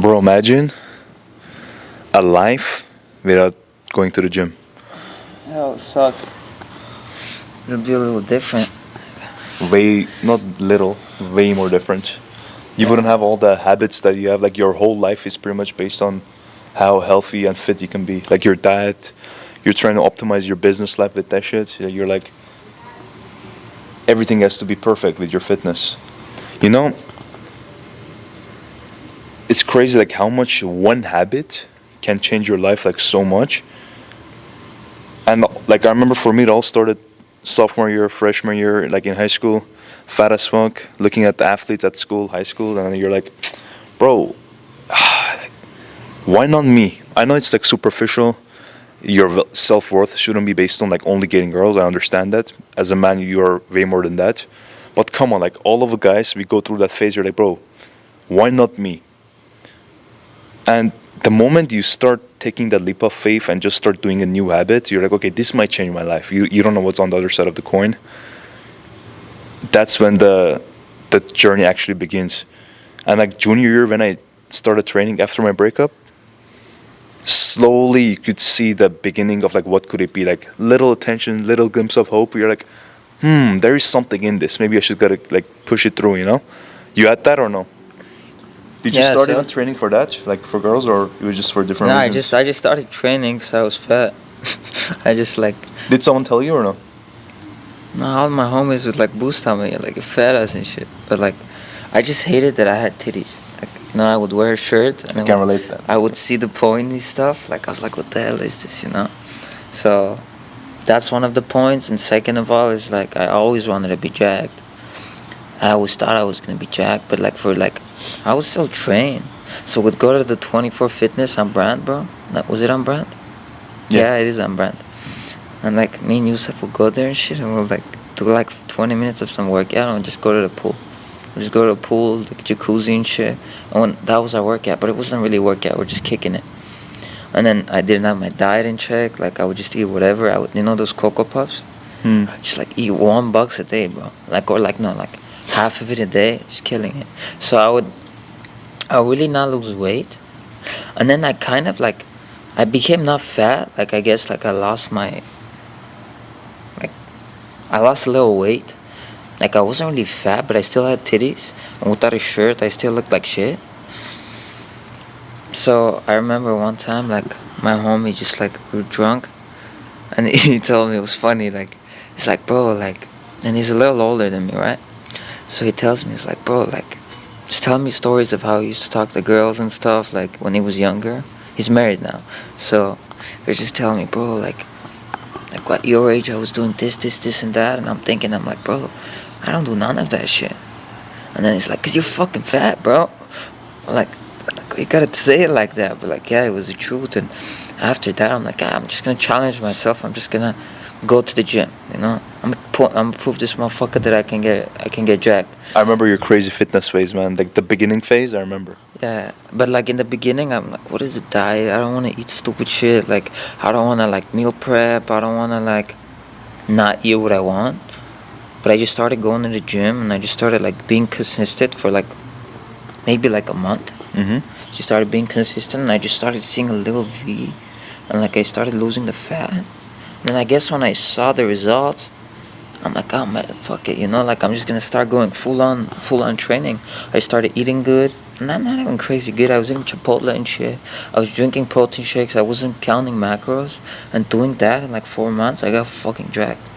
Bro, imagine a life without going to the gym. That would suck. It'll be a little different. Way, not little, way more different. You wouldn't have all the habits that you have. Like your whole life is pretty much based on how healthy and fit you can be. Like your diet, you're trying to optimize your business life with that shit. You're like, everything has to be perfect with your fitness. You know, it's crazy like how much one habit can change your life like so much. And like I remember for me it all started sophomore year, freshman year, like in high school, fat as fuck, looking at the athletes at school, high school, and you're like, bro, why not me? I know it's like superficial. Your self-worth shouldn't be based on like only getting girls. I understand that. As a man, you're way more than that. But come on, like all of the guys, we go through that phase. You're like, bro, why not me? And the moment you start taking that leap of faith and just start doing a new habit, you're like, okay, this might change my life. You don't know what's on the other side of the coin. That's when the journey actually begins. And like junior year, when I started training after my breakup, slowly you could see the beginning of like what could it be, like little attention, little glimpse of hope. You're like, there is something in this. Maybe I should gotta like push it through. You had that or no? Did you start even training for that, like for girls, or it was just for different reasons? I just started training because I was fat. I just like. Did someone tell you or no? No, all my homies would like boost on me, like fat ass and shit. But like, I just hated that I had titties. Like, I would wear a shirt and I can relate that. I would see the pointy stuff. Like I was like, what the hell is this, So, that's one of the points. And second of all is like I always wanted to be jacked. I always thought I was gonna be jacked, but I was still trained. So we'd go to the 24 Fitness on Brand, bro. Was it on Brand? Yeah, it is on Brand. And like me and Yusuf would go there and shit, and we'll like do like 20 minutes of some workout and we'll just go to the pool. We'll just go to the pool, the jacuzzi and shit. And that was our workout, but it wasn't really a workout. We're just kicking it. And then I didn't have my diet in check. Like I would just eat whatever. I would, those Cocoa Puffs. I would just like eat $1 a day, bro. Like half of it a day, just killing it. So I would really not lose weight. And then I kind of like, I became not fat. Like I guess like I lost a little weight. Like I wasn't really fat, but I still had titties. And without a shirt, I still looked like shit. So I remember one time, like my homie just like we were drunk, and he told me, it was funny. Like he's like, bro, like, and he's a little older than me, right? So he tells me, he's like, bro, like, just tell me stories of how he used to talk to girls and stuff, like when he was younger. He's married now, so he was just telling me, bro, like at your age, I was doing this, and that, and I'm like, bro, I don't do none of that shit. And then he's like, 'cause you're fucking fat, bro. Like you gotta say it like that, but like, yeah, it was the truth. And after that, I'm like, I'm just gonna challenge myself. I'm just gonna go to the gym, I'm gonna prove this motherfucker that I can get jacked. I remember your crazy fitness phase, man. Like the beginning phase, I remember. Yeah, but like in the beginning, I'm like, what is a diet? I don't want to eat stupid shit. Like, I don't want to like meal prep. I don't want to like not eat what I want. But I just started going to the gym, and I just started like being consistent for like maybe like a month. Just started being consistent, and I just started seeing a little V, and like I started losing the fat. And then I guess when I saw the results, I'm like, oh man, fuck it, like I'm just gonna start going full on training. I started eating good, and I'm not even crazy good. I was eating Chipotle and shit. I was drinking protein shakes. I wasn't counting macros, and doing that in like 4 months, I got fucking jacked.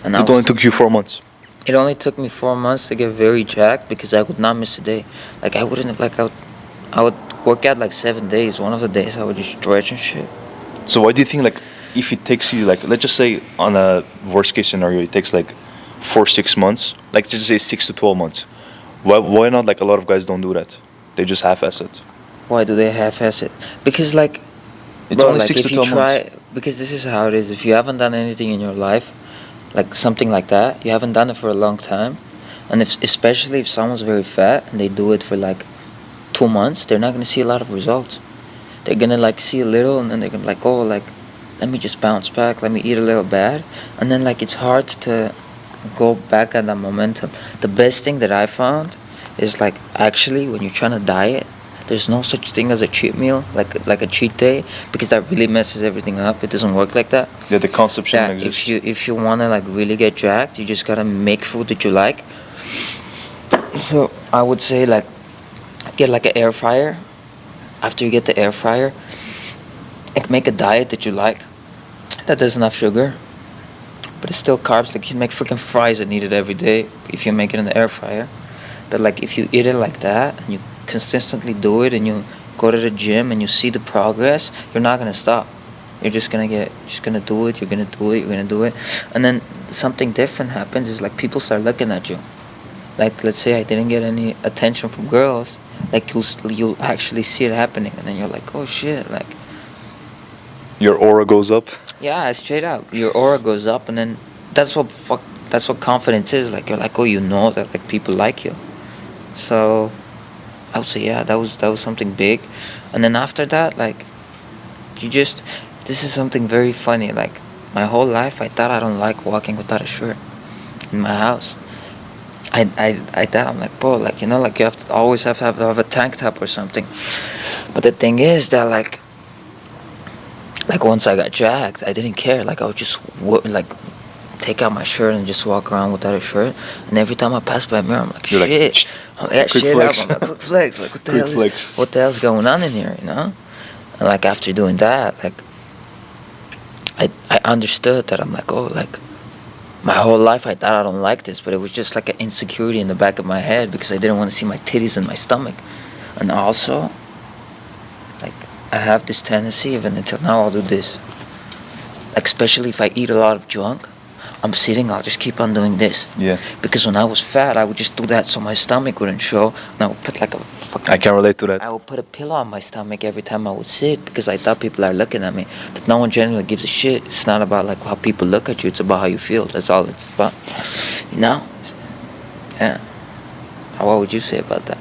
And it only took you 4 months. It only took me 4 months to get very jacked because I would not miss a day. Like I wouldn't like I would work out like 7 days. One of the days I would just stretch and shit. So why do you think like if it takes you like, let's just say on a worst case scenario, it takes like 4-6 months, like just say 6 to 12 months, why not like a lot of guys don't do that? They just half-ass it. Why do they half-ass it? Because like it's only like 6 to 12 months. Because this is how it is. If you haven't done anything in your life, like something like that, you haven't done it for a long time, and especially if someone's very fat and they do it for like 2 months, they're not gonna see a lot of results. They're gonna like see a little, and then they're gonna like, oh, like, let me just bounce back, let me eat a little bad, and then like it's hard to go back on that momentum. The best thing that I found is like actually when you're trying to diet, there's no such thing as a cheat meal, like a cheat day, because that really messes everything up. It doesn't work like that. Yeah, the concept That shouldn't exist. if you wanna like really get jacked, you just gotta make food that you like. So I would say like get like an air fryer. After you get the air fryer, like make a diet that you like that doesn't have sugar, but it's still carbs. Like you can make freaking fries and eat it every day if you make it in the air fryer. But like if you eat it like that and you consistently do it and you go to the gym and you see the progress, you're not gonna stop. You're just gonna do it. You're gonna do it. You're gonna do it, and then something different happens. Is like people start looking at you. Like let's say I didn't get any attention from girls. Like you'll actually see it happening, and then you're like, oh shit, like. Your aura goes up. Yeah, straight up. Your aura goes up, and then that's what confidence is. Like you're like, oh, you know that like people like you. So I would say yeah, that was something big, and then after that, like this is something very funny. Like my whole life, I thought I don't like walking without a shirt in my house. I thought I'm like, bro, like like you always have to have a tank top or something. But the thing is that like once I got jacked, I didn't care. Like I would just like take out my shirt and just walk around without a shirt. And every time I pass by a mirror, I'm like, You're shit. like, I'm like, quick shit flex. up. I'm like, quick flex. Like what the hell's going on in here, And like after doing that, like I understood that I'm like, oh, like my whole life I thought I don't like this, but it was just like an insecurity in the back of my head because I didn't want to see my titties and my stomach. And also, like I have this tendency, even until now, I'll do this. Like especially if I eat a lot of junk, I'm sitting, I'll just keep on doing this. Yeah. Because when I was fat, I would just do that so my stomach wouldn't show. And I would put like a fucking... I can relate to that. I would put a pillow on my stomach every time I would sit because I thought people are looking at me. But no one generally gives a shit. It's not about like how people look at you. It's about how you feel. That's all it's about. Yeah. What would you say about that?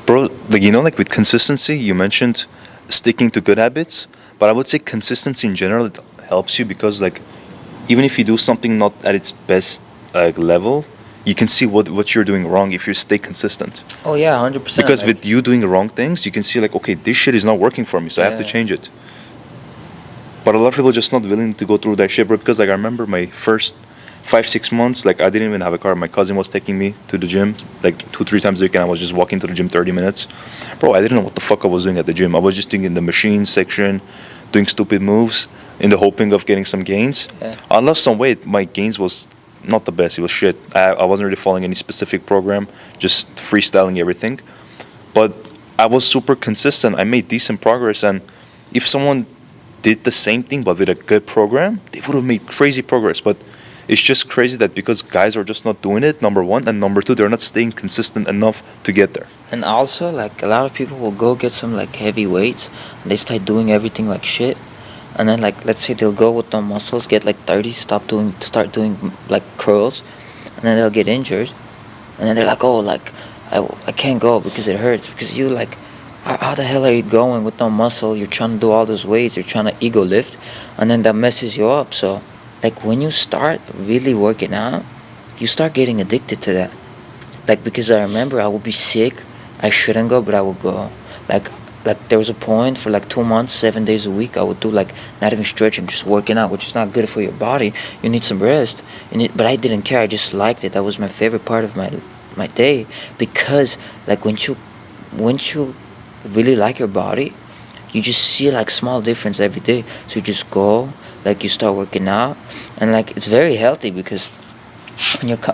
Bro, like like with consistency, you mentioned sticking to good habits, but I would say consistency in general it helps you because like even if you do something not at its best level, you can see what you're doing wrong if you stay consistent. Oh yeah, 100%. Because with you doing the wrong things, you can see like, okay, this shit is not working for me, so I have to change it. But a lot of people are just not willing to go through that shit, bro. Because like I remember my first 5-6 months, like I didn't even have a car. My cousin was taking me to the gym like 2-3 times a week, and I was just walking to the gym 30 minutes. Bro, I didn't know what the fuck I was doing at the gym. I was just doing in the machine section, doing stupid moves in the hoping of getting some gains. Yeah. I lost some weight. My gains was not the best. It was shit. I wasn't really following any specific program, just freestyling everything. But I was super consistent. I made decent progress, and if someone did the same thing but with a good program, they would have made crazy progress. But it's just crazy that because guys are just not doing it, number one, and number two, they're not staying consistent enough to get there. And also, like, a lot of people will go get some, like, heavy weights, and they start doing everything like shit. And then, like, let's say they'll go with no muscles, get, like, 30, start doing, like, curls, and then they'll get injured. And then they're like, oh, like, I can't go because it hurts. Because you, like, how the hell are you going with no muscle? You're trying to do all those weights, you're trying to ego lift, and then that messes you up. So, like, when you start really working out, you start getting addicted to that. Like, because I remember I would be sick, I shouldn't go, but I would go. Like there was a point for like 2 months, 7 days a week, I would do like not even stretching, just working out, which is not good for your body. You need some rest. But I didn't care. I just liked it. That was my favorite part of my day, because like once you really like your body, you just see like small difference every day. So you just go, like you start working out, and like it's very healthy because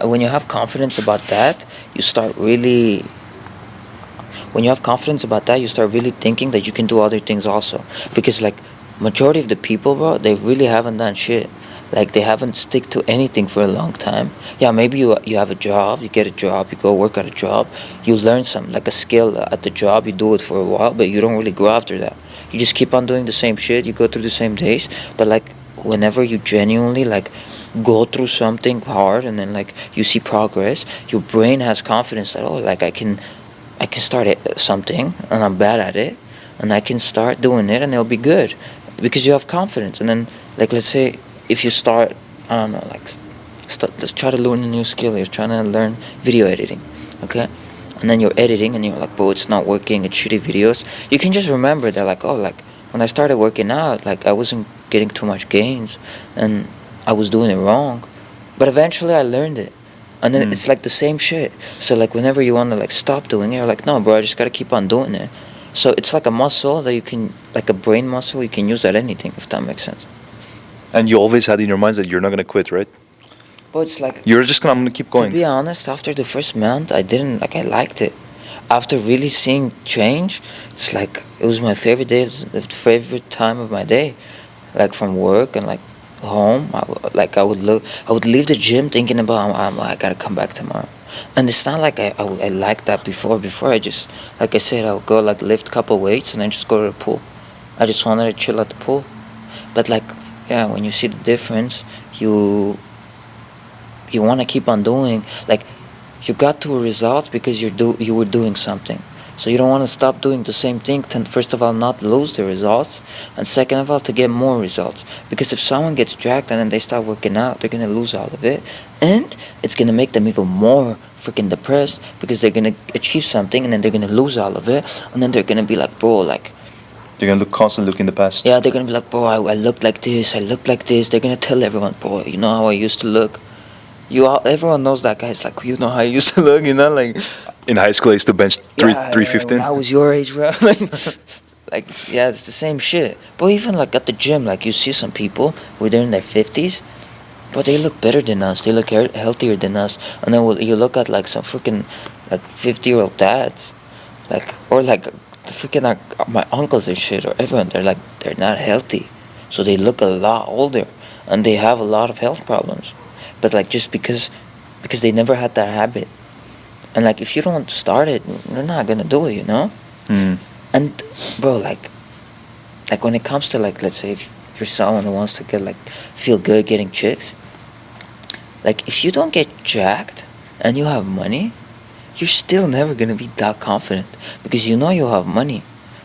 when you have confidence about that, you start really. When you have confidence about that, you start really thinking that you can do other things also. Because like majority of the people, bro, they really haven't done shit. Like they haven't stick to anything for a long time. Yeah, maybe you have a job, you get a job, you go work at a job, you learn some like a skill at the job, you do it for a while, but you don't really grow after that. You just keep on doing the same shit, you go through the same days, but like whenever you genuinely like go through something hard and then like you see progress, your brain has confidence that, oh, like I can start something and I'm bad at it, and I can start doing it and it'll be good because you have confidence. And then like let's say if you start, I don't know, like let's try to learn a new skill. You're trying to learn video editing, okay? and then you're editing and you're like, bro, it's not working, it's shitty videos. You can just remember that, like, oh, like when I started working out, like I wasn't getting too much gains, and I was doing it wrong, but eventually I learned it. And then it's like the same shit. So like whenever you want to like stop doing it, you're like, no, bro, I just gotta keep on doing it. So it's like a muscle that you can, like a brain muscle, you can use at anything, if that makes sense. And you always had in your mind that you're not gonna quit, right? But it's like, You're just gonna, I'm gonna keep to going. be honest, after the first month, I didn't, like, I liked it. After really seeing change, it's like, it was my favorite day, it was the favorite time of my day. Like from work and like home, I would leave the gym thinking about, I gotta come back tomorrow. And it's not like I liked that before. Before I just, like I said, I would go like lift a couple weights and then just go to the pool. I just wanted to chill at the pool. But like, yeah, when you see the difference, you want to keep on doing. Like, you got to a result because you were doing something. So you don't want to stop doing the same thing to, first of all, not lose the results, and second of all, to get more results. Because if someone gets jacked and then they start working out, they're going to lose all of it, and it's going to make them even more freaking depressed because they're going to achieve something and then they're going to lose all of it, and then they're going to be like, bro, like, You're gonna constantly look in the past. yeah, they're going to be like, bro, I looked like this, I looked like this. They're going to tell everyone, bro, you know how I used to look? Everyone knows that guy. It's like, you know how I used to look, you know, like, In high school, I used to bench yeah, 315. when I was your age, bro. like, yeah, it's the same shit. But even like at the gym, like you see some people who are in their 50s, but they look better than us. They look healthier than us. And then you look at like some freaking like 50-year-old dads, like, or like the freaking my uncles and shit, or everyone. They're not healthy, so they look a lot older, and they have a lot of health problems. But like just because they never had that habit. And like if you don't start it, you're not gonna do it, you know? Mm. And bro, like when it comes to like, let's say if you're someone who wants to get like feel good getting chicks, like if you don't get jacked and you have money, you're still never gonna be that confident because you know you have money.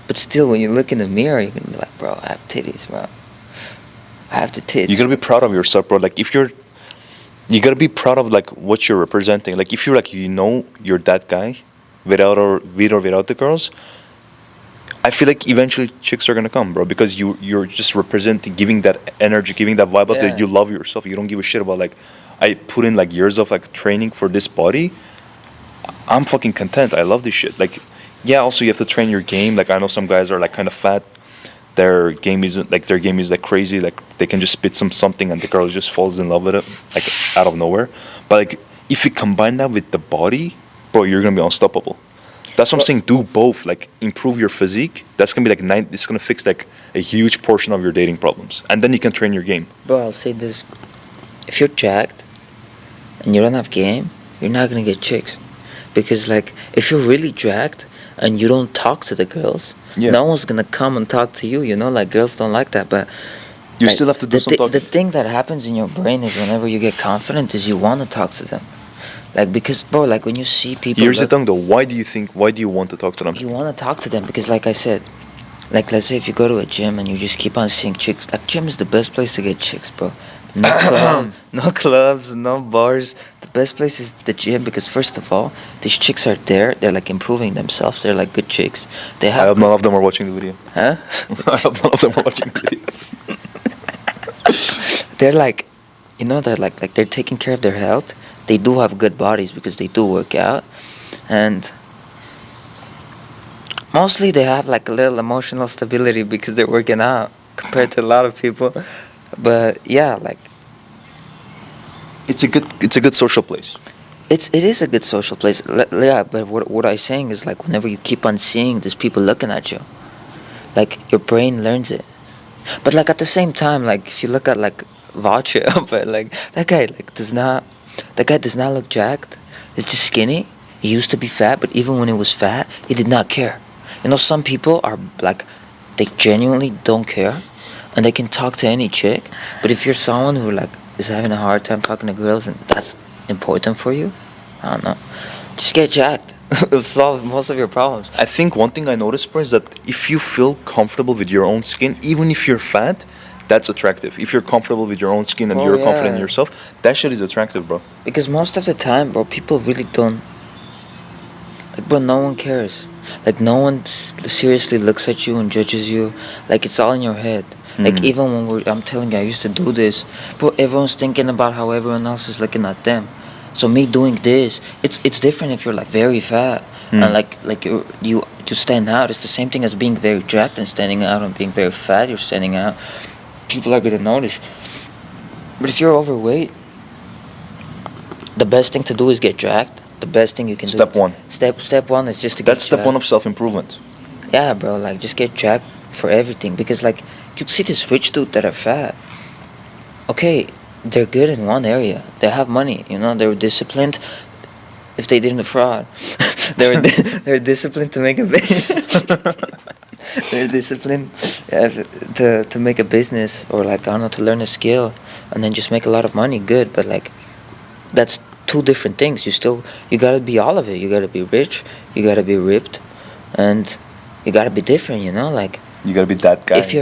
But still when you look in the mirror, you're gonna be like, bro, I have titties, bro. I have the tits. You gotta be proud of yourself, bro. Like you gotta be proud of like what you're representing. Like if you're like, you know, you're that guy, without the girls, I feel like eventually chicks are gonna come, bro, because you're just representing, giving that energy, giving that vibe of that Yeah. you love yourself. You don't give a shit about like, I put in like years of like training for this body. I'm fucking content. I love this shit. Like, yeah, also you have to train your game. Like I know some guys are like kind of fat. Their game is like crazy. Like they can just spit something and the girl just falls in love with it like out of nowhere. But like if you combine that with the body, bro, you're gonna be unstoppable. That's what I'm saying. Do both. Like improve your physique. That's gonna be like it's gonna fix like a huge portion of your dating problems, and then you can train your game. Bro, I'll say this: if you're jacked and you don't have game, you're not gonna get chicks. Because like if you're really jacked and you don't talk to the girls, Yeah. no one's gonna come and talk to you. You know, like girls don't like that. But You like, still have to do some talking. The thing that happens in your brain is whenever you get confident, is you want to talk to them. Like because bro, like when you see people, Here's the thing though. Why do you want to talk to them? you want to talk to them because, like I said, like let's say if you go to a gym and you just keep on seeing chicks, like gym is the best place to get chicks, bro. No no clubs, no bars. The best place is the gym because first of all, these chicks are there. They're like improving themselves. They're like good chicks. They I have. hope none of them are watching the video. Huh? I hope none of them are watching the video. They're like, you know, they're they're taking care of their health. They do have good bodies because they do work out, and mostly they have like a little emotional stability because they're working out compared to a lot of people. But yeah, like It's a good social place. it is a good social place. Yeah, but what I'm saying is like whenever you keep on seeing these people looking at you, like your brain learns it. But like at the same time, like if you look at like Vacha, but like that guy does not look jacked. He's just skinny. He used to be fat, but even when he was fat, he did not care. You know, some people are like, they genuinely don't care, and they can talk to any chick. But if you're someone who like is having a hard time talking to girls, and that's important for you, I don't know, just get jacked. It'll solve most of your problems. I think one thing I noticed, bro, is that if you feel comfortable with your own skin, even if you're fat, that's attractive. If you're comfortable with your own skin and Oh, you're confident in yeah. yourself, that shit is attractive, bro. Because most of the time, bro, people really don't. Like, bro, no one cares. Like, no one seriously looks at you and judges you. Like, it's all in your head. Like, even when I'm telling you, I used to do this, bro, everyone's thinking about how everyone else is looking at them. So me doing this, it's different if you're like very fat and like you stand out. It's the same thing as being very jacked and standing out, and being very fat, you're standing out. People are gonna notice. But if you're overweight, the best thing to do is get jacked. The best thing you can Step do. one. Step one is just to That's get step jacked. one of self-improvement. Yeah, bro, like just get jacked for everything, because like you see this rich dude that are fat. Okay, they're good in one area. They have money, you know. They were disciplined. If they didn't fraud, they're disciplined to make a they're disciplined to make a business, or like, I don't know, to learn a skill and then just make a lot of money. Good, but like that's two different things. You gotta be all of it. You gotta be rich, you gotta be ripped, and you gotta be different, you know. Like, You gotta be that guy. if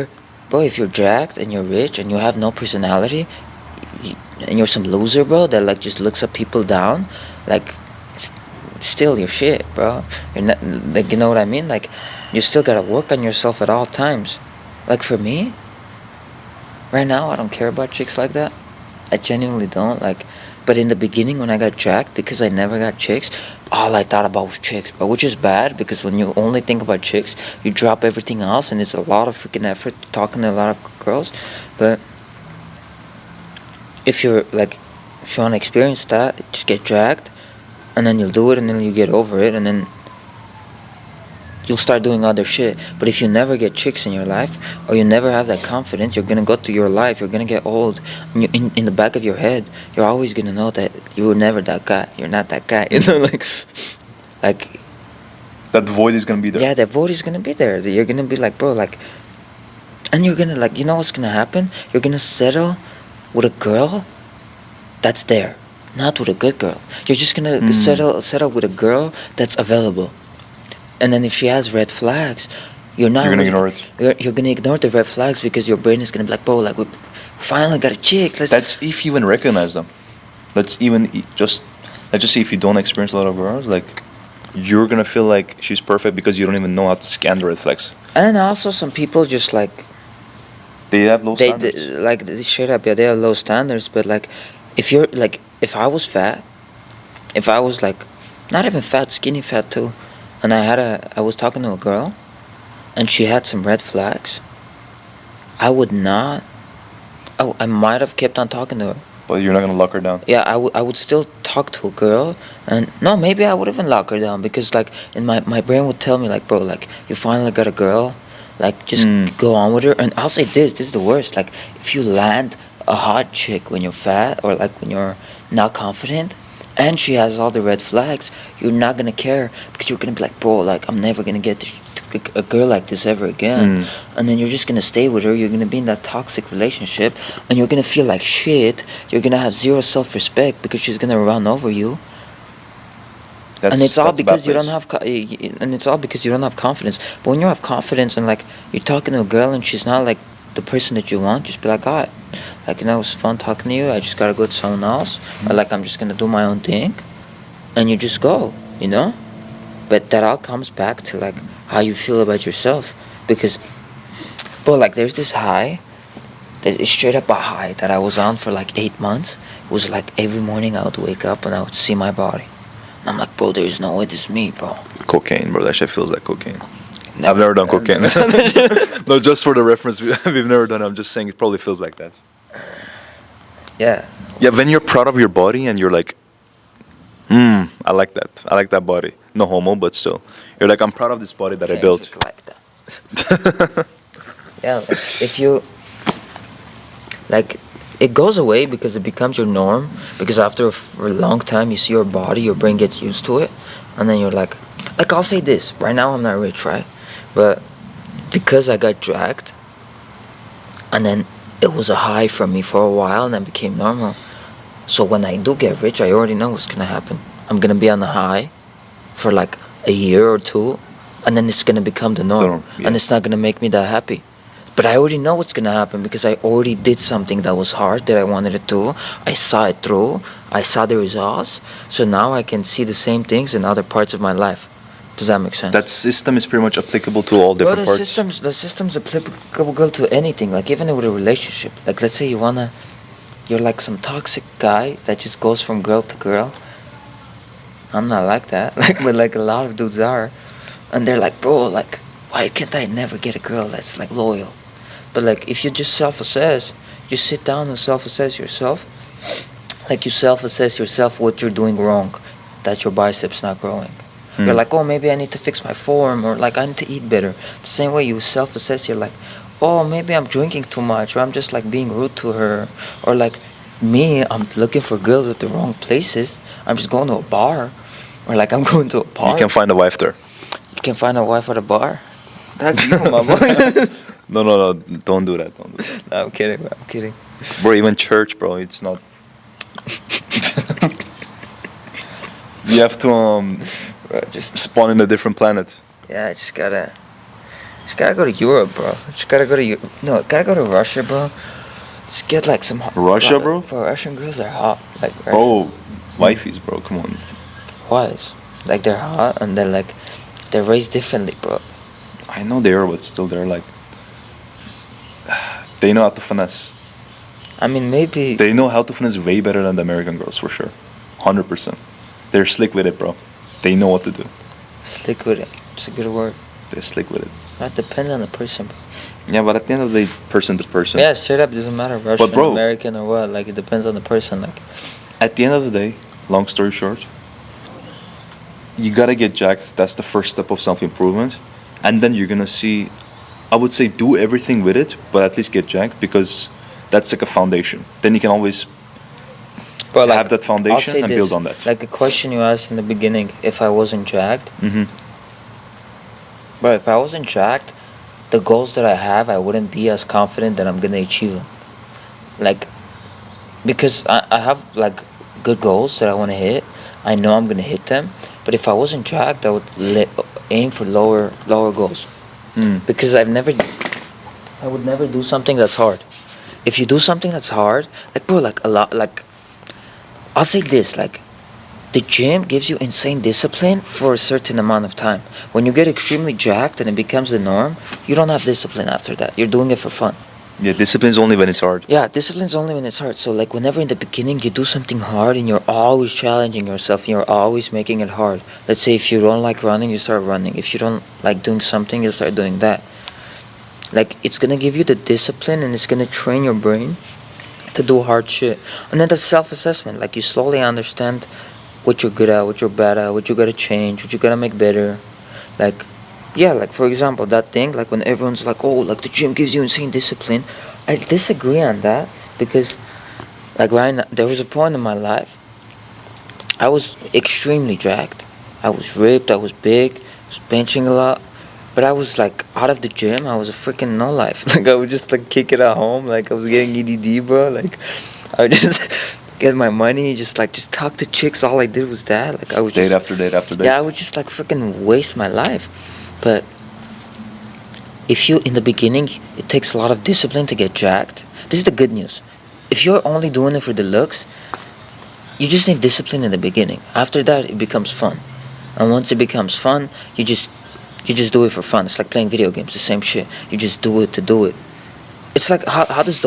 you're jacked and you're rich and you have no personality, and you're some loser, bro, that like just looks at people down, like, still you're shit, bro. You're not, like, you know what I mean? Like, you still gotta work on yourself at all times. Like, for me, right now, I don't care about chicks like that. I genuinely don't. Like, but in the beginning, when I got jacked, because I never got chicks, all I thought about was chicks, bro. Which is bad, because when you only think about chicks, you drop everything else, and it's a lot of freaking effort talking to a lot of girls. But if you want to experience that, just get jacked, and then you'll do it, and then you get over it, and then you'll start doing other shit. But if you never get chicks in your life, or you never have that confidence, you're gonna go through your life, you're gonna get old, and in the back of your head, you're always gonna know that you were never that guy. You're not that guy, you know, like that void is gonna be there. yeah, that vote is gonna be there. You're gonna be like, bro, like, and you're gonna, like, you know what's gonna happen? You're gonna settle with a girl that's there, not with a good girl. You're just gonna settle with a girl that's available. And then if she has red flags, you're gonna ignore it. You're gonna ignore the red flags, because your brain is gonna be like, bro, like, we finally got a chick. That's if you even recognize them. Let's just say if you don't experience a lot of girls, like, you're gonna feel like she's perfect because you don't even know how to scan the red flags. And also, some people just like They have low they standards. like straight up, yeah, they have low standards. But like, if I was fat, if I was like not even fat, skinny fat too, and I was talking to a girl, and she had some red flags, I would not. I might have kept on talking to her. But you're not gonna lock her down. Yeah, I would still talk to a girl, and no, maybe I would even lock her down, because like in my brain would tell me like, bro, like, you finally got a girl, like, just go on with her. And I'll say this is the worst. Like, if you land a hot chick when you're fat, or like when you're not confident, and she has all the red flags, you're not gonna care, because you're gonna be like, bro, like, I'm never gonna get a girl like this ever again. And then you're just gonna stay with her. You're gonna be in that toxic relationship, and you're gonna feel like shit. You're gonna have zero self-respect, because she's gonna run over you. And it's all because you don't have confidence. But when you have confidence, and like, you're talking to a girl and she's not like the person that you want, just be like, alright, like, you know, it was fun talking to you. I just gotta go to someone else, or like, I'm just gonna do my own thing, and you just go, you know. But that all comes back to like how you feel about yourself, because, bro, like, there's this high, that is straight up a high that I was on for like 8 months. It was like every morning I would wake up and I would see my body. And I'm like, bro, there's no way this is me, bro. Cocaine, bro. That shit feels like cocaine. I've never done cocaine. No, just for the reference, we've never done it. I'm just saying it probably feels like that. Yeah. Yeah, when you're proud of your body and you're like, I like that. I like that body. No homo, but still. You're like, I'm proud of this body that I built. Like that. Yeah, like, if you, like, it goes away because it becomes your norm, because after for a long time you see your body, your brain gets used to it, and then you're like, I'll say this, right now I'm not rich, right? But because I got dragged, and then it was a high for me for a while, and then became normal. So when I do get rich, I already know what's gonna happen. I'm gonna be on the high for like a year or two, and then it's gonna become the norm, Yeah. and it's not gonna make me that happy. But I already know what's gonna happen, because I already did something that was hard, that I wanted to do. I saw it through. I saw the results. So now I can see the same things in other parts of my life. Does that make sense? That system is pretty much applicable to all Bro, different parts. the system's applicable to anything. Like even with a relationship. Like let's say you're like some toxic guy that just goes from girl to girl. I'm not like that. Like, but like a lot of dudes are, and they're like, bro, like, why can't I never get a girl that's like loyal? But like, if you just self-assess, you sit down and self-assess yourself. Like you self-assess yourself what you're doing wrong, that your biceps not growing. You're like, oh, maybe I need to fix my form, or like I need to eat better. The same way you self-assess, you're like, oh, maybe I'm drinking too much, or I'm just like being rude to her, or like me, I'm looking for girls at the wrong places. I'm just going to a bar, or like I'm going to a park. You can find a wife there. You can find a wife at a bar. That's you, my boy. No, don't do that. Don't do that. No, I'm kidding, bro. I'm kidding. Bro, even church, bro, it's not. You have to Bro, just spawn in a different planet. yeah, I just gotta go to Europe, bro. Just gotta go to gotta go to Russia, bro. Just get like some Russia, bro? Bro, Russian girls are hot. Like Bro, wifeys, bro, come on. wise. Like they're hot and they're raised differently, bro. I know they are, but still, they're like. They know how to finesse. I mean, maybe They know how to finesse way better than the American girls, for sure. 100%. They're slick with it, bro. They know what to do. stick with it. It's a good word. They're slick with it. That depends on the person, bro. Yeah, but at the end of the day, person to person. Yeah, straight up, doesn't matter Russian, bro- American, or what. Like it depends on the person. Like At the end of the day, long story short, you gotta get jacked. That's the first step of self-improvement. And then you're gonna see, I would say do everything with it, but at least get jacked, because that's like a foundation. Then you can always bro, like have that I'll foundation say and this, build on that. Like the question you asked in the beginning, if I wasn't jacked, Mm-hmm. bro, if I wasn't jacked, the goals that I have, I wouldn't be as confident that I'm gonna achieve them. Like, because I have like good goals that I want to hit. I know I'm gonna hit them. But if I wasn't jacked, I would aim for lower goals. Because I would never do something that's hard. If you do something that's hard, like bro, like a lot, like I'll say this, like the gym gives you insane discipline for a certain amount of time. When you get extremely jacked and it becomes the norm, you don't have discipline after that. You're doing it for fun. Yeah, discipline's only when it's hard. Yeah, discipline's only when it's hard. So like whenever in the beginning you do something hard and you're always challenging yourself and you're always making it hard. Let's say if you don't like running, you start running. If you don't like doing something, you start doing that. Like it's gonna give you the discipline and it's gonna train your brain to do hard shit. And then the self-assessment, like you slowly understand what you're good at, what you're bad at, what you gotta change, what you gotta make better. Like yeah, like for example, that thing, like when everyone's like, oh, like the gym gives you insane discipline. I disagree on that because, like right now, there was a point in my life, I was extremely jacked. I was ripped, I was big, I was benching a lot. But I was like out of the gym, I was a freaking no life. Like I would just like kick it at home, like I was getting EDD, bro. Like I would just get my money, just talk to chicks. All I did was that. Like I was Date just after date after date. yeah, I would just like freaking waste my life. But if you, in the beginning, it takes a lot of discipline to get jacked. This is the good news. If you're only doing it for the looks, you just need discipline in the beginning. After that, it becomes fun. And once it becomes fun, you just do it for fun. It's like playing video games, the same shit. You just do it to do it. It's like how does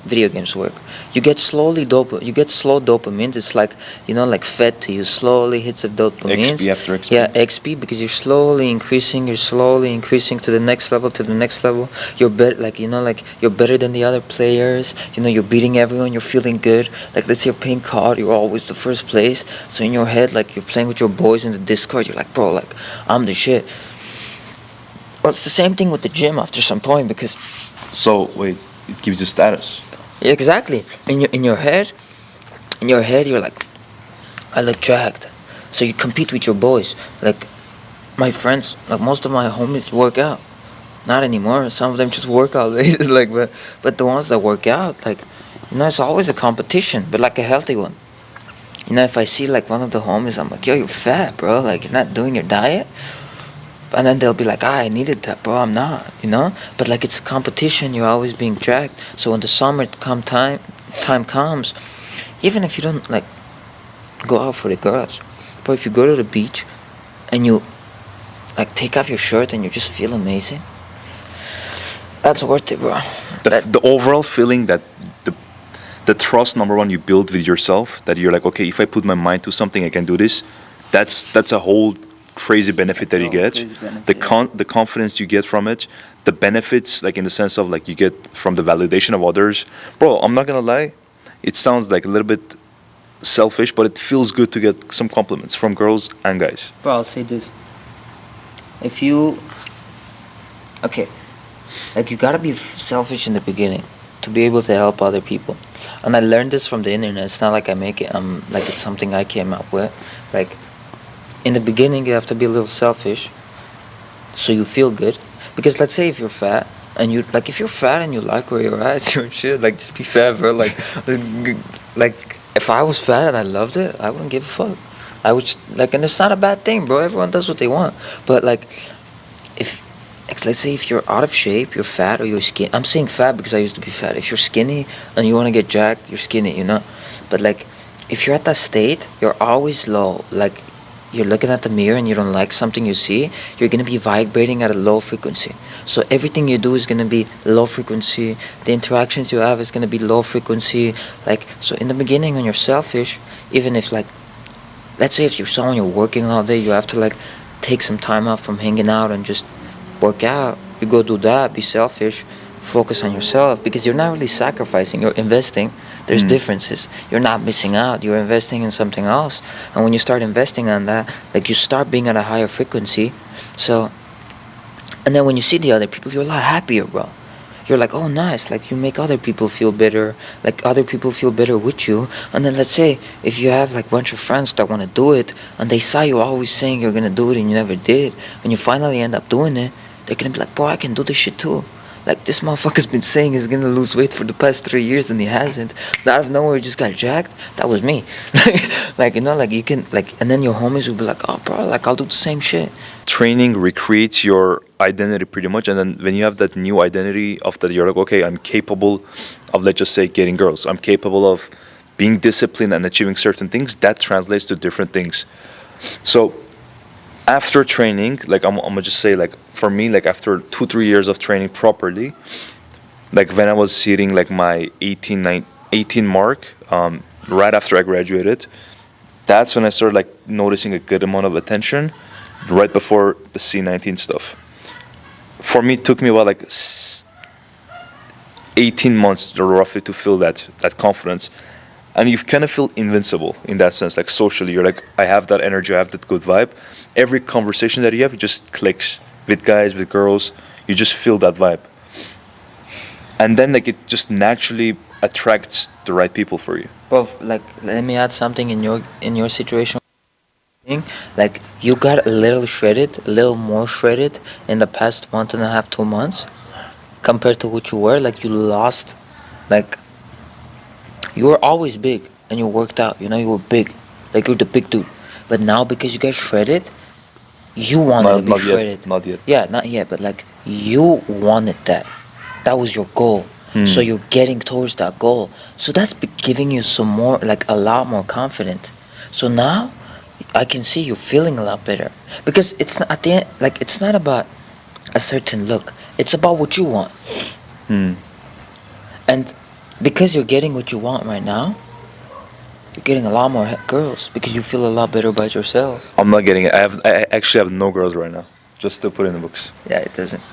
video games work? You get slow dopamine. It's like like fed to you, slowly hits of dopamine. XP after XP. Yeah, XP, because you're slowly increasing to the next level. You're better, like you're better than the other players. You're beating everyone. You're feeling good. Like let's say you're playing COD, you're always the first place. So in your head, like you're playing with your boys in the Discord. You're like, bro, like I'm the shit. Well, it's the same thing with the gym after some point because. So wait, it gives you status. Exactly. In your head, you're like, I look jacked. So you compete with your boys. Like my friends, like most of my homies work out. Not anymore. Some of them just work out. Like, but the ones that work out, like, it's always a competition, but like a healthy one. If I see like one of the homies, I'm like, yo, you're fat, bro. Like you're not doing your diet. And then they'll be like, I needed that, bro. I'm not, But like it's a competition. You're always being jacked. So when the summer time comes, even if you don't like go out for the girls, but if you go to the beach and you like take off your shirt and you just feel amazing, that's worth it, bro. The overall feeling that the trust, number one, you build with yourself, that you're like, okay, if I put my mind to something, I can do this. That's a whole crazy benefit that you get. The confidence you get from it, the benefits, like in the sense of like you get from the validation of others. Bro, I'm not gonna lie, it sounds like a little bit selfish, but it feels good to get some compliments from girls and guys. Bro, I'll say this. If you, okay, like you gotta be selfish in the beginning to be able to help other people. And I learned this from the internet. It's not like I make it, like it's something I came up with. Like, in the beginning, you have to be a little selfish so you feel good. Because let's say if you're fat, and you, like, if you're fat and you like where you're at, it's your shit, like, just be fat, bro. Like, if I was fat and I loved it, I wouldn't give a fuck. I would, like, and it's not a bad thing, bro. Everyone does what they want. But, like, if, like, let's say if you're out of shape, you're fat or you're skinny. I'm saying fat because I used to be fat. If you're skinny and you want to get jacked, you're skinny, you know? But, like, if you're at that state, you're always low. Like, you're looking at the mirror and you don't like something you see, you're going to be vibrating at a low frequency. So everything you do is going to be low frequency. The interactions you have is going to be low frequency. Like, so in the beginning when you're selfish, even if, like, let's say if you're someone you're working all day, you have to, like, take some time out from hanging out and just work out. You go do that, be selfish, focus on yourself, because you're not really sacrificing, you're investing. There's differences. You're not missing out, you're investing in something else. And when you start investing on that, like, you start being at a higher frequency. So, and then when you see the other people, you're a lot happier, bro. You're like, oh, nice. Like, you make other people feel better. Like, other people feel better with you. And then let's say if you have, like, a bunch of friends that want to do it, and they saw you always saying you're going to do it and you never did, and you finally end up doing it, they're going to be like, bro, I can do this shit too. Like, this motherfucker's been saying he's going to lose weight for the past 3 years and he hasn't. Out of nowhere, he just got jacked. That was me. Like, you know, like, you can, like, and then your homies will be like, oh, bro, like, I'll do the same shit. Training recreates your identity pretty much, and then when you have that new identity of that, you're like, okay, I'm capable of, let's just say, getting girls. I'm capable of being disciplined and achieving certain things. That translates to different things. So after training, like, I'm gonna just say, like, for me, like, after 2-3 years of training properly, like, when I was hitting, like, my 18 mark, right after I graduated, that's when I started, like, noticing a good amount of attention, right before the C19 stuff. For me, it took me about, like, 18 months roughly to feel that confidence. And you kind of feel invincible in that sense, like, socially. You're like, I have that energy, I have that good vibe. Every conversation that you have, it just clicks with guys, with girls. You just feel that vibe. And then, like, it just naturally attracts the right people for you. Bro, like, let me add something in your situation. Like, you got a little shredded, a little more shredded in the past month and a half, 2 months, compared to what you were. Like, you lost, like, you were always big and you worked out, you know, you were big, like, you're the big dude. But now, because you got shredded, you wanted to be shredded. Not yet. Yeah, not yet, but, like, you wanted that. That was your goal. So you're getting towards that goal. So that's giving you some more, like, a lot more confidence. So now I can see you feeling a lot better, because it's not at the end, like, it's not about a certain look. It's about what you want. And because you're getting what you want right now, you're getting a lot more girls, because you feel a lot better about yourself. I'm not getting it. I actually have no girls right now, just to put in the books. Yeah, it doesn't.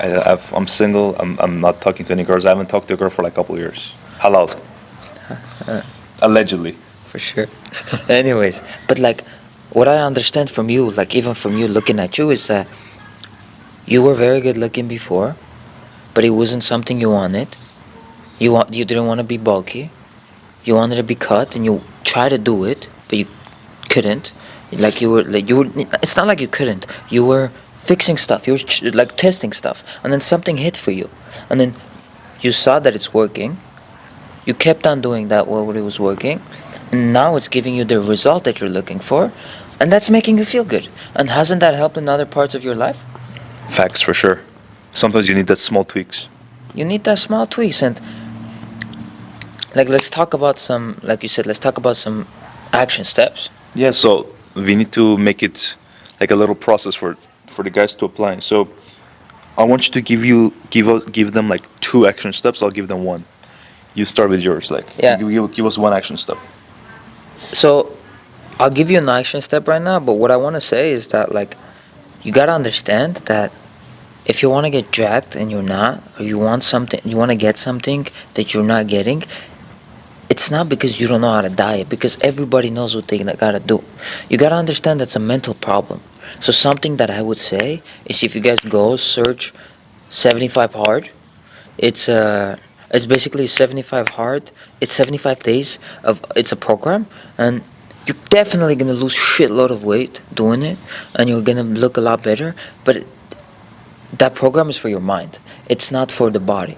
I'm single. I'm not talking to any girls. I haven't talked to a girl for, like, a couple of years. Halal. Allegedly. For sure. Anyways, but, like, what I understand from you, like, even from you looking at you, is that you were very good looking before, but it wasn't something you wanted. You didn't want to be bulky. You wanted to be cut, and you tried to do it, but you couldn't. Like, you were. It's not like you couldn't. You were fixing stuff. You were like testing stuff, and then something hit for you, and then you saw that it's working. You kept on doing that while it was working, and now it's giving you the result that you're looking for, and that's making you feel good. And hasn't that helped in other parts of your life? Facts, for sure. Sometimes you need that small tweaks. You need that small tweaks, and, like, let's talk about some, like you said, let's talk about some action steps. Yeah, so we need to make it like a little process for the guys to apply. So I want you to give them like 2 action steps. I'll give them one. You start with yours. Like, Yeah. give us one action step. So I'll give you an action step right now, but what I want to say is that, like, you gotta understand that if you want to get jacked and you're not, or you want something, you want to get something that you're not getting, it's not because you don't know how to diet, because everybody knows what they gotta do. You gotta understand that's a mental problem. So something that I would say is, if you guys go search 75 hard, it's basically 75 hard. It's 75 days of, it's a program, and you're definitely gonna lose shitload of weight doing it, and you're gonna look a lot better. But that program is for your mind. It's not for the body.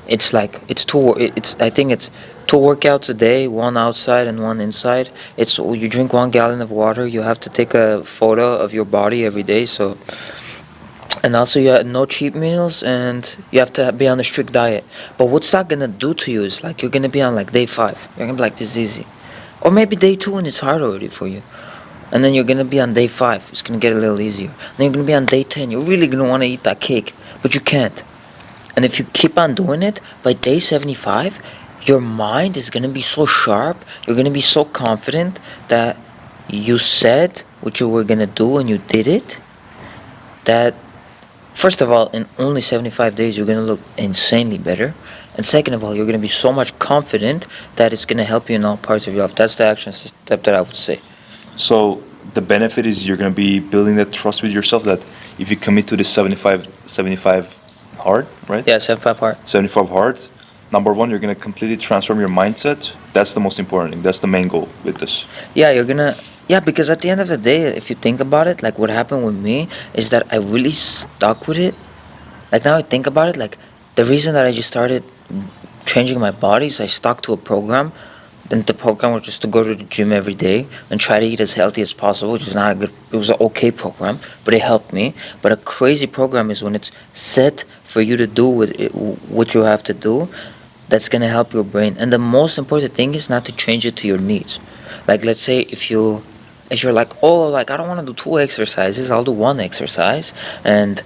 It's like I think it's 2 workouts a day, one outside and one inside. It's, you drink 1 gallon of water. You have to take a photo of your body every day. So, and also you have no cheat meals, and you have to be on a strict diet. But what's that gonna do to you is, like, you're gonna be on like day 5. You're gonna be like, this is easy, or maybe day 2 and it's hard already for you. And then you're gonna be on day 5. It's gonna get a little easier. Then you're gonna be on day 10. You're really gonna want to eat that cake, but you can't. And if you keep on doing it, by day 75, your mind is going to be so sharp, you're going to be so confident that you said what you were going to do and you did it, that, first of all, in only 75 days, you're going to look insanely better. And second of all, you're going to be so much confident that it's going to help you in all parts of your life. That's the action step that I would say. So the benefit is you're going to be building that trust with yourself, that if you commit to the 75 hard, right? Yeah, 75 hard. 75 hard. Number one, you're going to completely transform your mindset. That's the most important thing. That's the main goal with this. Yeah, you're gonna. Yeah, because at the end of the day, if you think about it, like what happened with me is that I really stuck with it. Like, now I think about it, like, the reason that I just started changing my body is I stuck to a program. Then the program was just to go to the gym every day and try to eat as healthy as possible, which is not a good. It was an okay program, but it helped me. But a crazy program is when it's set for you to do what you have to do. That's gonna help your brain. And the most important thing is not to change it to your needs. Like, let's say if you're like, oh, like, I don't want to do 2 exercises, I'll do 1 exercise, and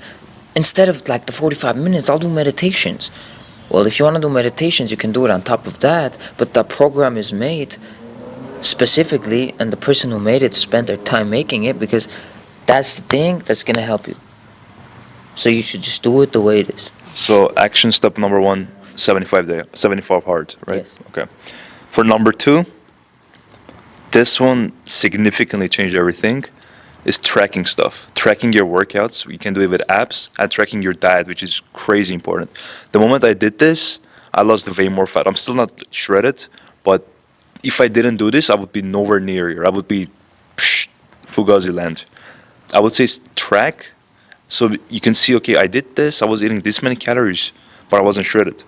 instead of like the 45 minutes, I'll do meditations. Well, if you want to do meditations, you can do it on top of that, but the program is made specifically, and the person who made it spent their time making it, because that's the thing that's going to help you. So you should just do it the way it is. So action step number one, 75 hard, right? Yes. Okay. For number 2, this one significantly changed everything, is tracking stuff. Tracking your workouts. You can do it with apps, and tracking your diet, which is crazy important. The moment I did this, I lost way more fat. I'm still not shredded, but if I didn't do this, I would be nowhere near here. I would be Fugazi land. I would say track, so you can see, okay, I did this, I was eating this many calories, but I wasn't shredded.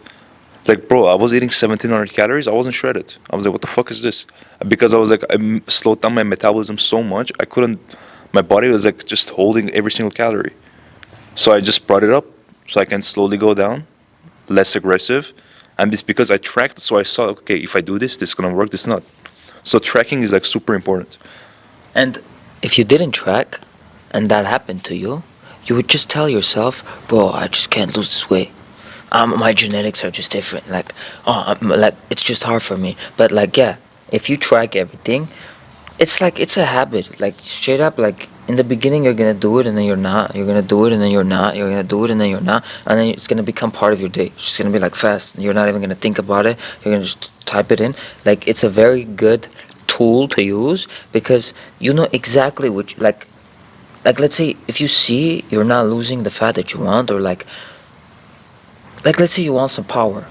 Like, bro, I was eating 1,700 calories, I wasn't shredded. I was like, what the fuck is this? Because I was like, I slowed down my metabolism so much, I couldn't, my body was like just holding every single calorie. So I just brought it up so I can slowly go down, less aggressive. And it's because I tracked, so I saw, okay, if I do this, this is gonna work, this is not. So tracking is like super important. And if you didn't track, and that happened to you, you would just tell yourself, bro, I just can't lose this weight. My genetics are just different. Like, like, it's just hard for me. But like, yeah, if you track everything, it's like, it's a habit. Like, straight up, like, in the beginning you're gonna do it and then you're not. You're gonna do it and then you're not. You're gonna do it and then you're not. And then it's gonna become part of your day. It's just gonna be like fast. You're not even gonna think about it. You're gonna just type it in. Like, it's a very good tool to use, because you know exactly what like let's say if you see you're not losing the fat that you want, or like let's say you want some power,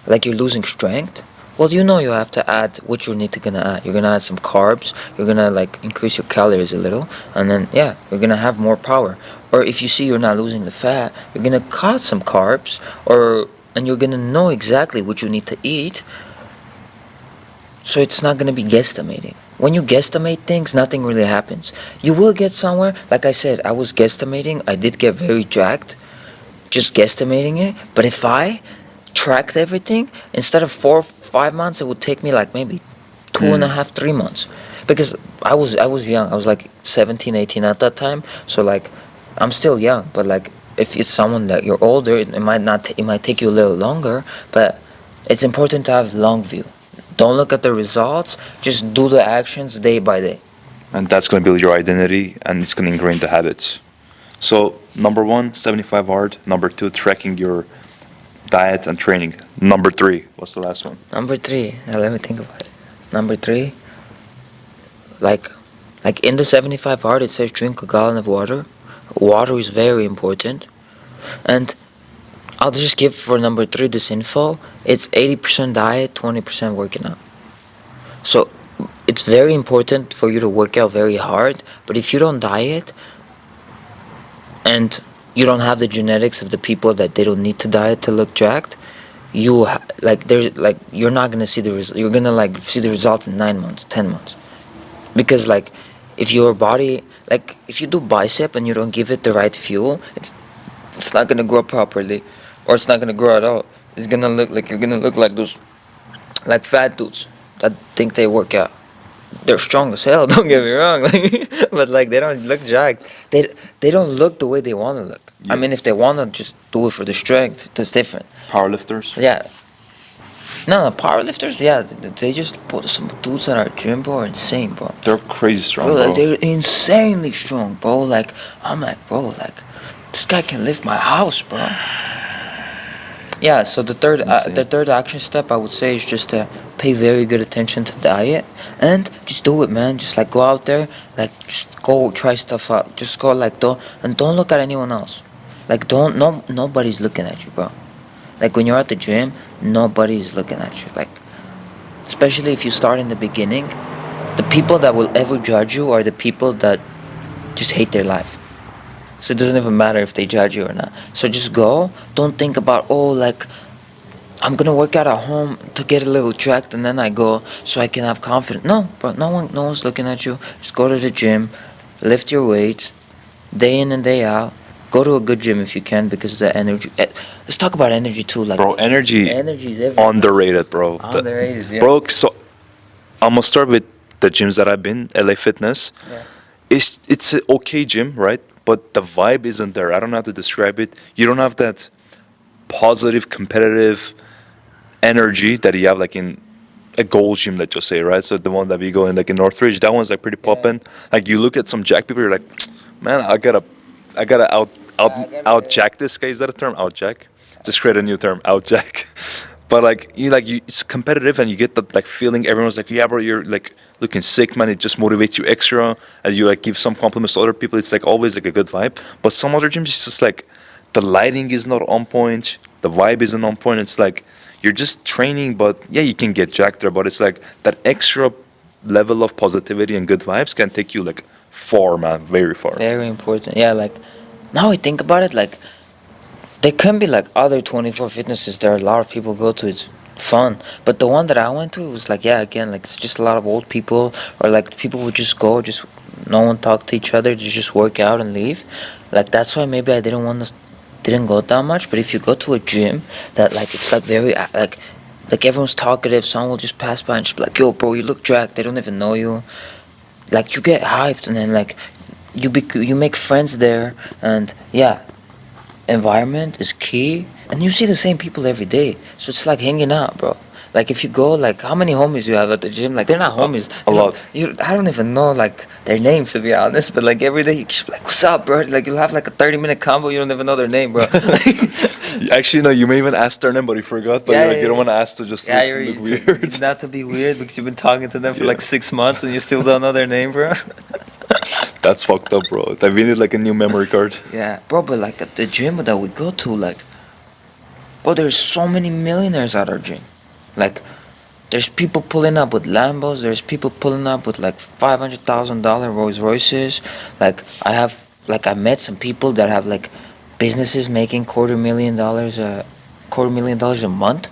like you're losing strength. Well, you know you have to add what you need to gonna add. You're gonna add some carbs. You're gonna like increase your calories a little, and then yeah, you're gonna have more power. Or if you see you're not losing the fat, you're gonna cut some carbs, and you're gonna know exactly what you need to eat. So it's not gonna be guesstimating. When you guesstimate things, nothing really happens. You will get somewhere. Like I said, I was guesstimating. I did get very jacked, just guesstimating it. But if I tracked everything, instead of 4 or 5 months, it would take me like maybe 2.5, 3 months. because I was young. I was like 17, 18 at that time. So like, I'm still young, but like if it's someone that you're older, it might not. It might take you a little longer, but it's important to have long view. Don't look at the results. Just do the actions day by day. And that's going to build your identity, and it's going to ingrain the habits. So number one, 75 hard. Number two, tracking your diet and training. Number three, what's the last one? Number three. Let me think about it. Number three. Like in the 75 hard, it says drink a gallon of water. Water is very important, and I'll just give for number three this info. It's 80% diet, 20% working out. So it's very important for you to work out very hard. But if you don't diet and you don't have the genetics of the people that they don't need to diet to look jacked, you're not gonna see the result. You're gonna like see the result in 9 months, 10 months, because like if your body, like if you do bicep and you don't give it the right fuel, it's not gonna grow properly, or it's not gonna grow at all. It's gonna look like you're gonna look like those like fat dudes that think they work out. They're strong as hell. Don't get me wrong, like, but like they don't look jacked. They don't look the way they want to look. I Yeah. mean, if they want to just do it for the strength, that's different. Powerlifters. Yeah. No, powerlifters, yeah, they just put some dudes at our gym, bro, are insane, bro. They're crazy strong, Bro, bro. like they're insanely strong, bro. Like I'm like, bro, like this guy can lift my house, bro. Yeah. So Insane. the third action step I would say is just to pay very good attention to diet and just do it, man. Just like go out there, like just go try stuff out. Just go like don't look at anyone else. Like nobody's looking at you, bro. Like when you're at the gym, nobody's looking at you. Like especially if you start in the beginning, the people that will ever judge you are the people that just hate their life. So it doesn't even matter if they judge you or not. So just go. Don't think about, oh, like I'm gonna work out at home to get a little jacked and then I go so I can have confidence. No, bro, no one's looking at you. Just go to the gym, lift your weights, day in and day out. Go to a good gym if you can, because the energy. Let's talk about energy too. Like Bro, energy energy is everything. underrated, bro. Underrated, yeah. Bro, so I'm gonna start with the gyms that I've been. LA Fitness. Yeah. It's an okay gym, right? But the vibe isn't there. I don't know how to describe it. You don't have that positive, competitive energy that you have like in a gold gym, let's just say, right? So the one that we go in like in Northridge, that one's like pretty poppin'. Like you look at some jack people, you're like, man, I gotta out jack this guy. Is that a term? Out jack? Just create a new term, out jack. But like you, it's competitive, and you get the like feeling. Everyone's like, yeah, bro, you're like looking sick, man. It just motivates you extra, and you like give some compliments to other people. It's like always like a good vibe. But some other gyms, it's just like the lighting is not on point, the vibe isn't on point. It's like you're just training, but yeah, you can get jacked there. But it's like that extra level of positivity and good vibes can take you like far, man, very far. Very important. Yeah, like now I think about it, like there can be like other 24 fitnesses there a lot of people go to. It's fun, but the one that I went to, it was like, yeah, again, like it's just a lot of old people, or like people would just go, just no one talk to each other, they just work out and leave. Like that's why maybe I didn't go that much. But if you go to a gym that like it's like very like everyone's talkative, someone will just pass by and just be like, yo, bro, you look jacked, they don't even know you. Like you get hyped, and then like you make friends there, and yeah, environment is key, and you see the same people every day, so it's like hanging out, bro. Like if you go, like how many homies you have at the gym? Like they're not homies. A You know, lot. I don't even know like their names, to be honest. But like every day you just be like, what's up, bro? Like you'll have like a 30-minute convo, you don't even know their name, bro. Actually, no, you may even ask their name, but you forgot. But Yeah, you're like, yeah, you don't yeah. want to ask to just Yeah, look weird. not to be weird because you've been talking to them for Yeah. like 6 months and you still don't know their name, bro. That's fucked up, bro. Like, we need like a new memory card. Yeah, bro, but like at the gym that we go to, like, bro, there's so many millionaires at our gym. Like, there's people pulling up with Lambos, there's people pulling up with like $500,000 Rolls Royces. Like, I met some people that have like businesses making $250,000 a month.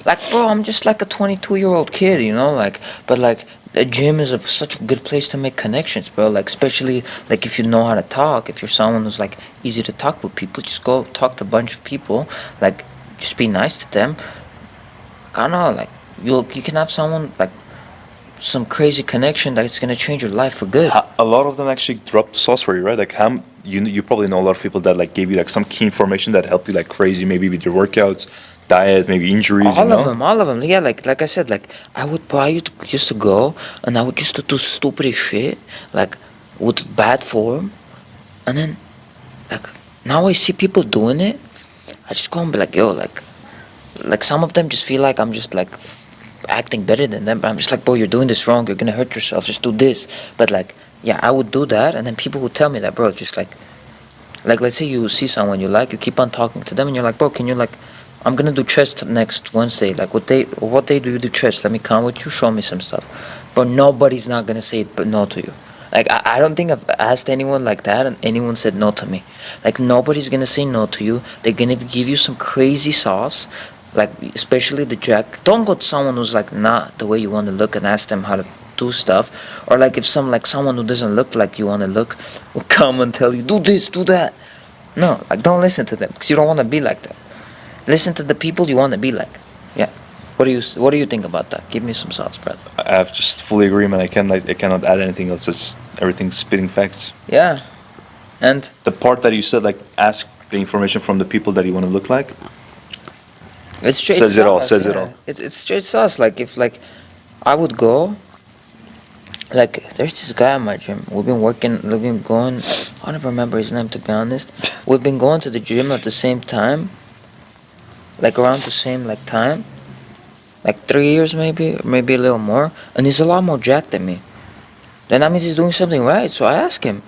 Like, bro, I'm just like a 22-year-old kid, you know, like, but like, the gym is such a good place to make connections, bro. Like, especially like if you know how to talk, if you're someone who's like easy to talk with people, just go talk to a bunch of people. Like, just be nice to them. Like, I don't know, like you can have someone like some crazy connection that's gonna change your life for good. A lot of them actually dropped sauce for you, right? Like you probably know a lot of people that like gave you like some key information that helped you like crazy, maybe with your workouts, diet, maybe injuries. All of them, all of them. Yeah, like I said, like I used to go and I would just to do stupid shit, like with bad form, and then like now I see people doing it. I just go and be like, yo, like some of them just feel like I'm just like acting better than them. But I'm just like, bro, you're doing this wrong. You're gonna hurt yourself. Just do this. But like, yeah, I would do that, and then people would tell me that, bro, just like let's say you see someone you like, you keep on talking to them, and you're like, bro, can you like, I'm gonna do chest next Wednesday. Like, what day do you do chest? Let me come with you. Show me some stuff. But nobody's not gonna say but no to you. Like I don't think I've asked anyone like that and anyone said no to me. Like nobody's gonna say no to you. They're gonna give you some crazy sauce. Like especially the jack. Don't go to someone who's like not the way you want to look and ask them how to do stuff. Or like if someone who doesn't look like you want to look will come and tell you do this, do that. No, like don't listen to them because you don't want to be like that. Listen to the people you want to be like. Yeah. What do you think about that? Give me some sauce, brother. I have just fully agree, man. I cannot add anything else. Just everything's spitting facts. Yeah. And The part that you said, like, ask the information from the people that you want to look like. it's straight Says it all, sauce, says it yeah. all. It's straight sauce. Like if like I would go. Like there's this guy at my gym. We've been going. I don't remember his name to be honest. We've been going to the gym at the same time. Like around the same like time. Like 3 years maybe, or maybe a little more. And he's a lot more jacked than me. Then that means he's doing something right. So I ask him.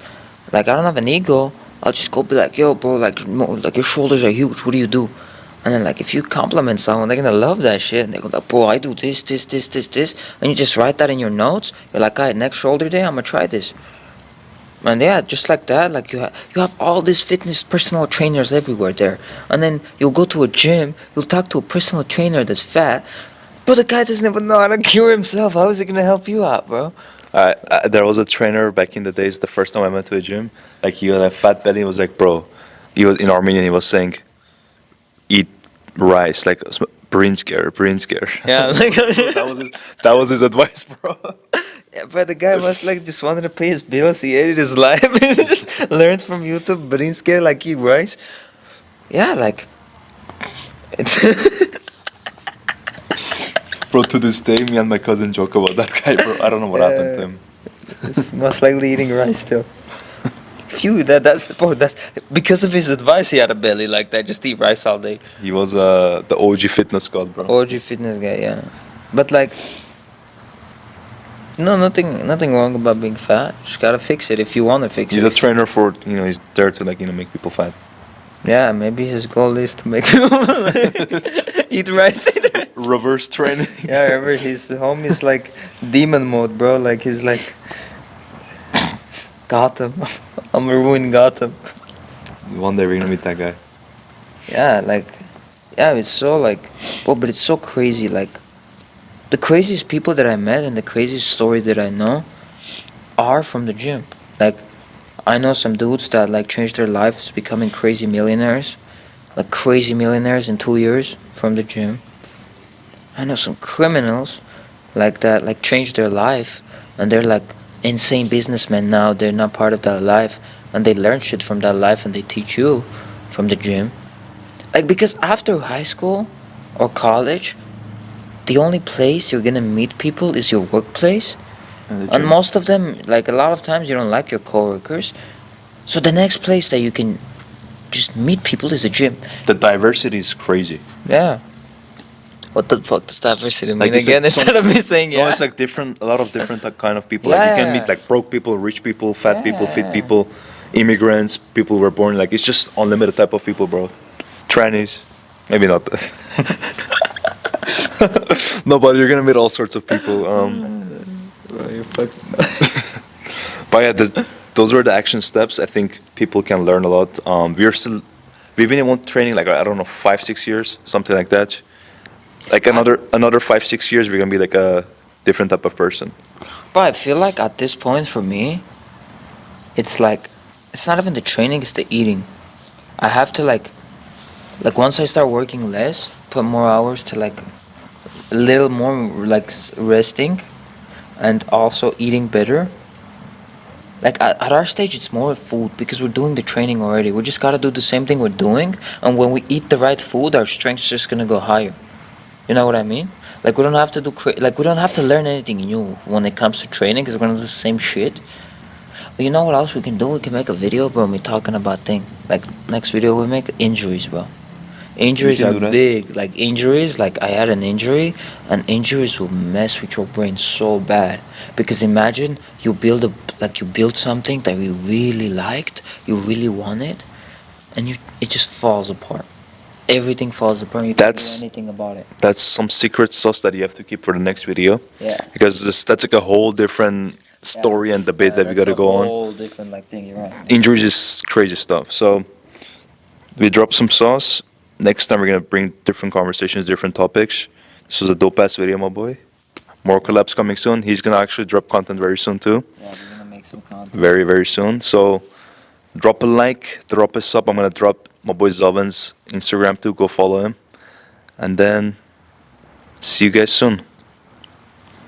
Like I don't have an ego. I'll just go be like, yo, bro, like your shoulders are huge. What do you do? And then like if you compliment someone, they're gonna love that shit. And they go like, bro, I do this, this, this, this, this. And you just write that in your notes. You're like, alright, next shoulder day, I'm gonna try this. And yeah, just like that, like you have all these fitness personal trainers everywhere there. And then you'll go to a gym, you'll talk to a personal trainer that's fat, but the guy doesn't even know how to cure himself. How is he gonna help you out, bro? There was a trainer back in the days. The first time I went to a gym, like he had a fat belly. He was like, bro, he was in Armenian. He was saying, eat rice, like brinsker. Yeah, like That was his advice, bro. yeah, but the guy must like just wanted to pay his bills. He hated his life. He just learned from YouTube, but he's scared like eat rice. Yeah, like it's Bro, to this day, me and my cousin joke about that guy, bro. I don't know what happened to him. it's most likely eating rice still. Phew, that's because of his advice. He had a belly like that. Just eat rice all day. He was the OG fitness god, bro. OG fitness guy, yeah. But like, no, nothing wrong about being fat. Just gotta fix it if you wanna fix He's it. a trainer for, he's there to like, make people fat. Yeah, maybe his goal is to make people eat rice. Eat rice. Reverse training. Yeah, remember his homie's like demon mode, bro. Like he's like Gotham. I'm gonna ruin Gotham. One day we're gonna meet that guy. Yeah, like, yeah, it's so like, oh, but it's so crazy. Like, the craziest people that I met and the craziest story that I know are from the gym. Like, I know some dudes that like changed their lives, becoming crazy millionaires, like crazy millionaires in 2 years from the gym. I know some criminals like that, like changed their life, and they're like insane businessmen now. They're not part of that life, and they learn shit from that life, and they teach you from the gym. Like because after high school or college, the only place you're gonna meet people is your workplace. And most of them, like a lot of times, you don't like your coworkers. So the next place that you can just meet people is the gym. The diversity is crazy. Yeah. What the fuck does diversity mean Like, it's again? like some- Instead of me saying yeah. No, it's like a lot of different kind of people. Like you can Yeah. meet like broke people, rich people, fat people, fit Yeah. people, immigrants, people who were born. Like it's just unlimited type of people, bro. Trannies, maybe not. No, but you're gonna meet all sorts of people. Bro, you're fucking But yeah, those were the action steps. I think people can learn a lot. We've been in one training like I don't know 5-6 years, something like that. Like another 5-6 years, we're gonna be like a different type of person. But I feel like at this point for me, it's like it's not even the training, it's the eating. I have to like once I start working less, put more hours to like a little more like resting, and also eating better. Like at our stage, it's more food because we're doing the training already. We just gotta do the same thing we're doing, and when we eat the right food, our strength's just gonna go higher. You know what I mean? Like we don't have to like we don't have to learn anything new when it comes to training because we're gonna do the same shit. But you know what else we can do? We can make a video, bro. Me talking about thing. Like next video, we make injuries, bro. Injuries can are do that. big. Like injuries, like I had an injury, and injuries will mess with your brain so bad. Because imagine you build something that you really liked, you really wanted, and it just falls apart. Everything falls apart. You can't do That's anything about it. that's some secret sauce that you have to keep for the next video. Yeah. Because that's like a whole different story and debate that we got to go on. Whole different like thing. You're right. Injuries is crazy stuff. So we drop some sauce. Next time we're gonna bring different conversations, different topics. This was a dope ass video, my boy. More collabs coming soon. He's gonna actually drop content very soon too. Yeah, we're gonna make some content. Very, very soon. So drop a like, drop a sub. I'm gonna drop my boy Zalvin's Instagram too. Go follow him. And then see you guys soon.